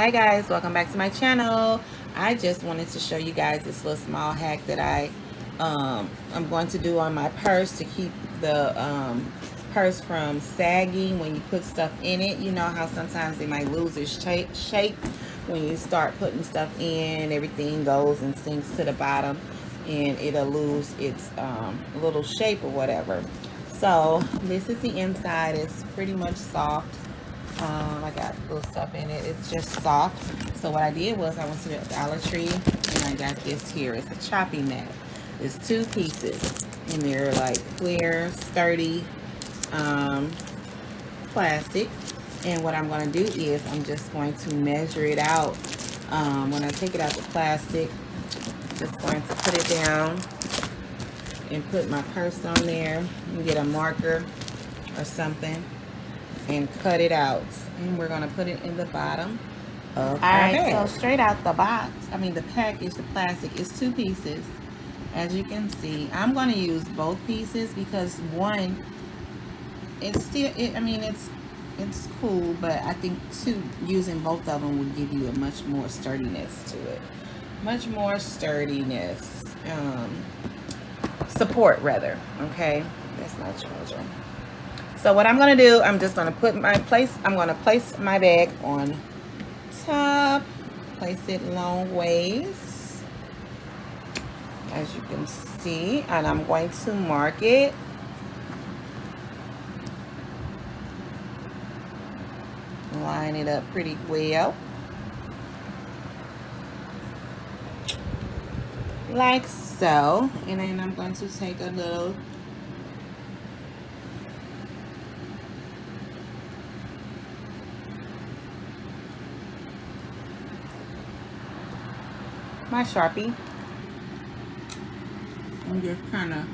Hi guys, welcome back to my channel. I just wanted to show you guys this little small hack that I'm going to do on my purse to keep the purse from sagging when you put stuff in it. You know how sometimes it might lose its shape when you start putting stuff in. Everything goes and sinks to the bottom and it'll lose its little shape or whatever. So this is the inside. It's pretty much soft. I got little stuff in it. It's just soft. So what I did was I went to the Dollar Tree and I got this here. It's a chopping mat. It's 2 pieces and they're like clear, sturdy plastic. And what I'm going to do is I'm just going to measure it out. When I take it out the plastic, just going to put it down and put my purse on there and get a marker or something and cut it out, and we're going to put it in the bottom of our bag. So straight out the box, the package, the plastic is 2 pieces. As you can see, I'm going to use both pieces because one, it's still, it's cool, but I think using both of them would give you a much more sturdiness to it. Much more sturdiness. Support rather. Okay, that's my charger. So what I'm going to do, I'm just going to place my bag on top, place it long ways, as you can see, and I'm going to mark it. Line it up pretty well, like so, and then I'm going to take a little my Sharpie and just kind of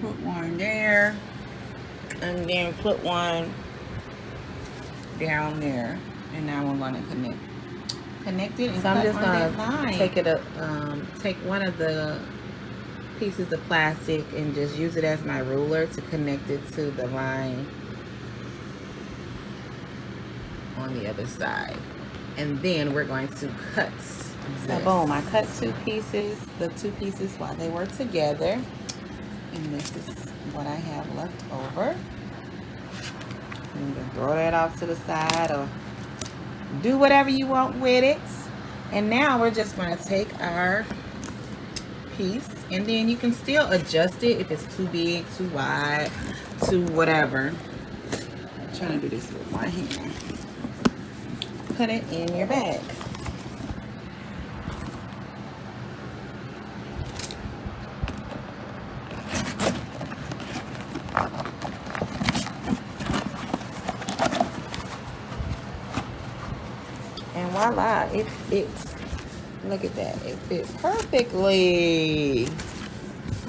put one there and then put one down there, and now we're going to connect it. And so I'm just going to take it up, take one of the pieces of plastic and just use it as my ruler to connect it to the line on the other side, and then we're going to cut. So boom, I cut 2 pieces, the 2 pieces while they were together, and this is what I have left over. You can throw that off to the side or do whatever you want with it. And now we're just going to take our piece, and then you can still adjust it if it's too big, too wide, too whatever. I'm trying to do this with my hand. Put it in your bag. And voila, it fits. Look at that, it fits perfectly.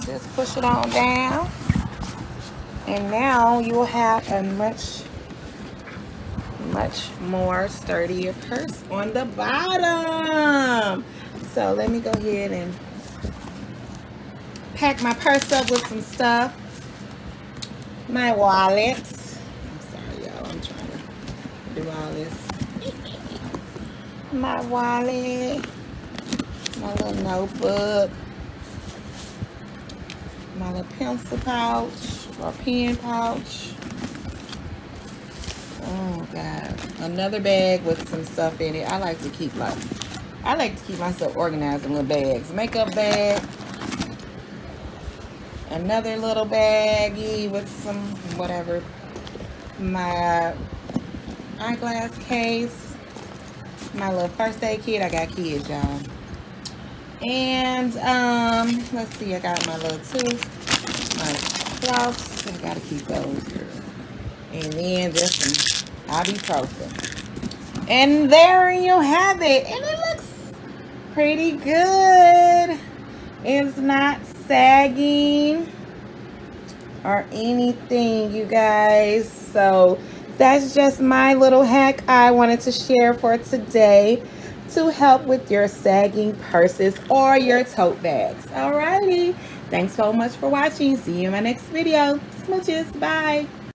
Just push it on down, and now you will have a much more sturdier purse on the bottom. So let me go ahead and pack my purse up with some stuff. My wallet. I'm sorry, y'all, I'm trying to do all this. My wallet, my little notebook, my little pencil pouch or pen pouch. Oh God, another bag with some stuff in it. I like to keep myself organized in little bags. Makeup bag, another little baggie with some whatever. My eyeglass case, my little first aid kit. I got kids, y'all. And let's see, I got my little tooth, my floss. I gotta keep those here. And then just some ibuprofen. And there you have it. And it looks pretty good. It's not sagging or anything, you guys. So that's just my little hack I wanted to share for today to help with your sagging purses or your tote bags. Alrighty. Thanks so much for watching. See you in my next video. Smooches. Bye.